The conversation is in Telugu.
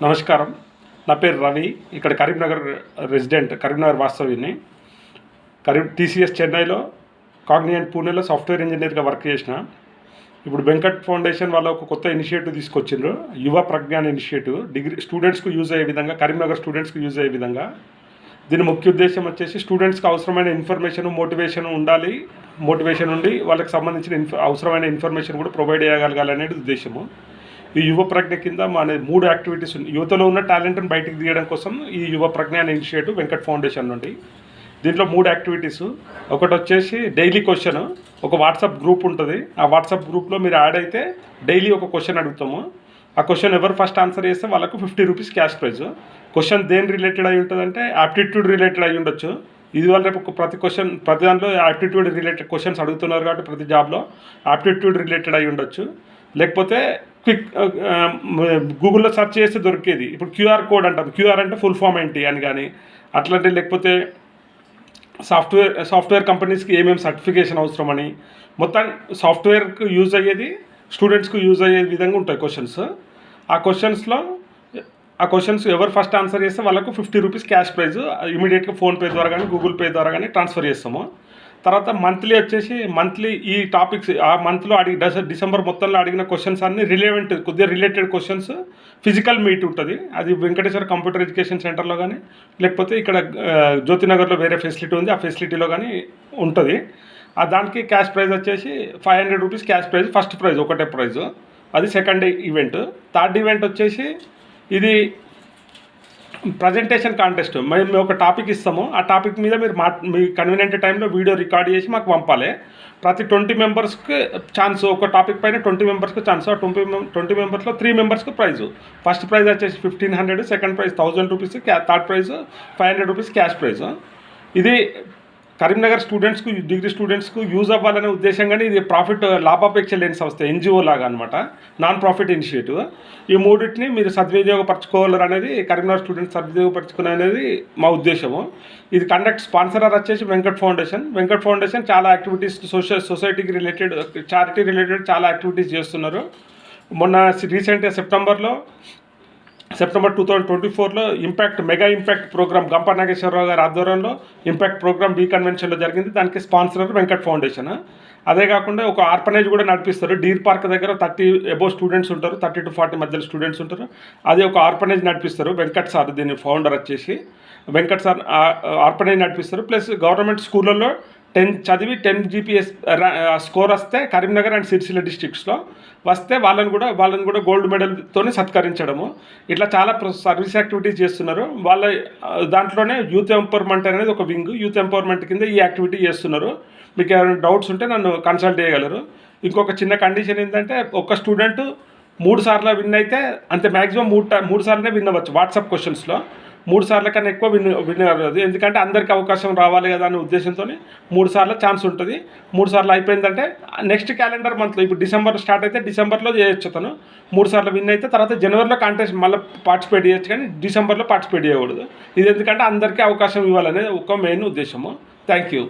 నమస్కారం. నా పేరు రవి. ఇక్కడ కరీంనగర్ రెసిడెంట్, కరీంనగర్ వాస్తవ్యుడిని. టీసీఎస్ చెన్నైలో, కాగ్నిజెంట్ పూణేలో సాఫ్ట్వేర్ ఇంజనీర్గా వర్క్ చేసిన. ఇప్పుడు వెంకట్ ఫౌండేషన్ వాళ్ళు ఒక కొత్త ఇనిషియేటివ్ తీసుకొచ్చిండ్రు, యువ ప్రజ్ఞాన్ ఇనిషియేటివ్. డిగ్రీ స్టూడెంట్స్కు యూజ్ అయ్యే విధంగా, కరీంనగర్ స్టూడెంట్స్కి యూజ్ అయ్యే విధంగా. దీని ముఖ్య ఉద్దేశం వచ్చేసి స్టూడెంట్స్కి అవసరమైన ఇన్ఫర్మేషన్, మోటివేషన్ ఉండాలి. మోటివేషన్ ఉండి వాళ్ళకి సంబంధించిన అవసరమైన ఇన్ఫర్మేషన్ కూడా ప్రొవైడ్ చేయగలగాలనేది ఉద్దేశము. ఈ యువ ప్రజ్ఞ కింద మన 3 యాక్టివిటీస్ ఉన్నాయి. యువతలో ఉన్న టాలెంట్ని బయటికి తీయడం కోసం ఈ యువ ప్రజ్ఞాన్ ఇనిషియేటివ్ వెంకట్ ఫౌండేషన్ నుండి. దీంట్లో 3 యాక్టివిటీస్. ఒకటి వచ్చేసి డైలీ క్వశ్చన్. ఒక వాట్సాప్ గ్రూప్ ఉంటుంది. ఆ వాట్సాప్ గ్రూప్లో మీరు యాడ్ అయితే డైలీ ఒక క్వశ్చన్ అడుగుతాము. ఆ క్వశ్చన్ ఎవరు ఫస్ట్ ఆన్సర్ చేస్తే వాళ్ళకు 50 రూపీస్ క్యాష్ ప్రైజ్. క్వశ్చన్ దేని రిలేటెడ్ అయి ఉంటుందంటే యాప్టిట్యూడ్ రిలేటెడ్ అయి ఉండొచ్చు. ఇది వల్ల రేపు ప్రతి దాంట్లో యాప్టిట్యూడ్ రిలేటెడ్ క్వశ్చన్స్ అడుగుతున్నారు కాబట్టి ప్రతి జాబ్లో యాప్టిట్యూడ్ రిలేటెడ్ అయి ఉండొచ్చు. లేకపోతే క్విక్ గూగుల్లో సెర్చ్ చేస్తే దొరికేది. ఇప్పుడు క్యూఆర్ కోడ్ అంటారు. క్యూఆర్ అంటే ఫుల్ ఫామ్ ఏంటి అని కానీ అట్లాంటి, లేకపోతే సాఫ్ట్వేర్ కంపెనీస్కి ఏమేమి సర్టిఫికేషన్ అవసరమని, మొత్తం సాఫ్ట్వేర్కి యూజ్ అయ్యేది, స్టూడెంట్స్కి యూజ్ అయ్యే విధంగా ఉంటాయి క్వశ్చన్స్. ఆ క్వశ్చన్స్ ఎవరు ఫస్ట్ ఆన్సర్ చేస్తే వాళ్ళకు 50 రూపీస్ క్యాష్ ప్రైజ్ ఇమీడియట్గా ఫోన్పే ద్వారా కానీ గూగుల్ పే ద్వారా కానీ ట్రాన్స్ఫర్ చేస్తాము. తర్వాత మంత్లీ ఈ టాపిక్స్ ఆ మంత్లో డిసెంబర్ మొత్తంలో అడిగిన క్వశ్చన్స్ అన్ని కొద్దిగా రిలేటెడ్ క్వశ్చన్స్ ఫిజికల్ మీట్ ఉంటుంది. అది వెంకటేశ్వర కంప్యూటర్ ఎడ్యుకేషన్ సెంటర్లో కానీ, లేకపోతే ఇక్కడ జ్యోతినగర్లో వేరే ఫెసిలిటీ ఉంది, ఆ ఫెసిలిటీలో కానీ ఉంటుంది. దానికి క్యాష్ ప్రైజ్ వచ్చేసి 500 rupees cash prize. First prize ఒకటే ప్రైజ్, అది సెకండ్ ఈవెంట్. థర్డ్ ఈవెంట్ వచ్చేసి ఇది ప్రజెంటేషన్ కాంటెస్ట్. మేము ఒక టాపిక్ ఇస్తాము. ఆ టాపిక్ మీద మీరు మీ కన్వీనియంట్ టైంలో వీడియో రికార్డ్ చేసి మాకు పంపాలి. ప్రతి 20 మెంబర్స్కి ఛాన్స్. ఒక టాపిక్ పైన 20 మెంబర్స్కి ఛాన్స్. ఆ 20 మెంబర్స్లో 3 మెంబర్స్కి ప్రైజు. ఫస్ట్ ప్రైజ్ వచ్చేసి 1500, second prize 1000 rupees, third prize 500 rupees cash prize. ఇది కరీంనగర్ స్టూడెంట్స్కు, డిగ్రీ స్టూడెంట్స్కు యూజ్ అవ్వాలనే ఉద్దేశంగానే ఇది లాభాపేక్ష లేని సంస్థ, ఎన్జిఓ లాగా అనమాట, నాన్ ప్రాఫిట్ ఇనిషియేటివ్. ఈ మూడింటిని మీరు సద్వినియోగపరచుకోవాలనేది, కరీంనగర్ స్టూడెంట్స్ సద్వినియోగపరచుకునే అనేది మా ఉద్దేశము. ఇది స్పాన్సరర్ వచ్చేసి వెంకట్ ఫౌండేషన్ చాలా యాక్టివిటీస్, సొసైటీకి రిలేటెడ్, చారిటీ రిలేటెడ్ చాలా యాక్టివిటీస్ చేస్తున్నారు. మొన్న రీసెంట్గా సెప్టెంబర్ 2024లో మెగా ఇంపాక్ట్ ప్రోగ్రామ్ గంప నాగేశ్వరరావు గారి ఆధ్వర్యంలో ఇంపాక్ట్ ప్రోగ్రామ్ కన్వెన్షన్లో జరిగింది. దానికి స్పాన్సర్ వెంకట్ ఫౌండేషన్. అదే కాకుండా ఒక ఆర్ఫనేజ్ కూడా నడిపిస్తారు. డీర్ పార్క్ దగ్గర 30 అబోవ్ స్టూడెంట్స్ ఉంటారు, 30 to 40 మధ్యలో స్టూడెంట్స్ ఉంటారు. అది ఒక ఆర్ఫనేజ్ నడిపిస్తారు. వెంకట్ సార్ దీని ఫౌండర్ వచ్చేసి. వెంకట్ సార్ ఆర్ఫనేజ్ నడిపిస్తారు. ప్లస్ గవర్నమెంట్ స్కూళ్ళల్లో 10 GPS స్కోర్ వస్తే కరీంనగర్ అండ్ సిరిసిల్ల డిస్ట్రిక్ట్స్లో వస్తే వాళ్ళని కూడా గోల్డ్ మెడల్తో సత్కరించడము. ఇట్లా చాలా సర్వీస్ యాక్టివిటీస్ చేస్తున్నారు. వాళ్ళ దాంట్లోనే యూత్ ఎంపవర్మెంట్ అనేది ఒక వింగ్. యూత్ ఎంపవర్మెంట్ కింద ఈ యాక్టివిటీ చేస్తున్నారు. మీకు ఏమైనా డౌట్స్ ఉంటే నన్ను కన్సల్ట్ చేయగలరు. ఇంకొక చిన్న కండిషన్ ఏంటంటే, ఒక స్టూడెంట్ 3 సార్లు విన్ అయితే అంతే, మ్యాక్సిమం 3 సార్లనే విన్ అవ్వచ్చు. వాట్సాప్ క్వశ్చన్స్లో 3 సార్ల కన్నా ఎక్కువ విన్ అవ్వదు. ఎందుకంటే అందరికీ అవకాశం రావాలి కదా అనే ఉద్దేశంతో 3 సార్లు ఛాన్స్ ఉంటుంది. 3 సార్లు అయిపోయిందంటే నెక్స్ట్ క్యాలెండర్ మంత్లో, ఇప్పుడు డిసెంబర్ స్టార్ట్ అయితే డిసెంబర్లో చేయొచ్చు. తను 3 సార్లు విన్ అయితే తర్వాత జనవరిలో కాంటెస్ట్ మళ్ళీ పార్టిసిపేట్ చేయొచ్చు, కానీ డిసెంబర్లో పార్టిసిపేట్ చేయకూడదు. ఇది ఎందుకంటే అందరికీ అవకాశం ఇవ్వాలనేది ఒక మెయిన్ ఉద్దేశము. Thank you.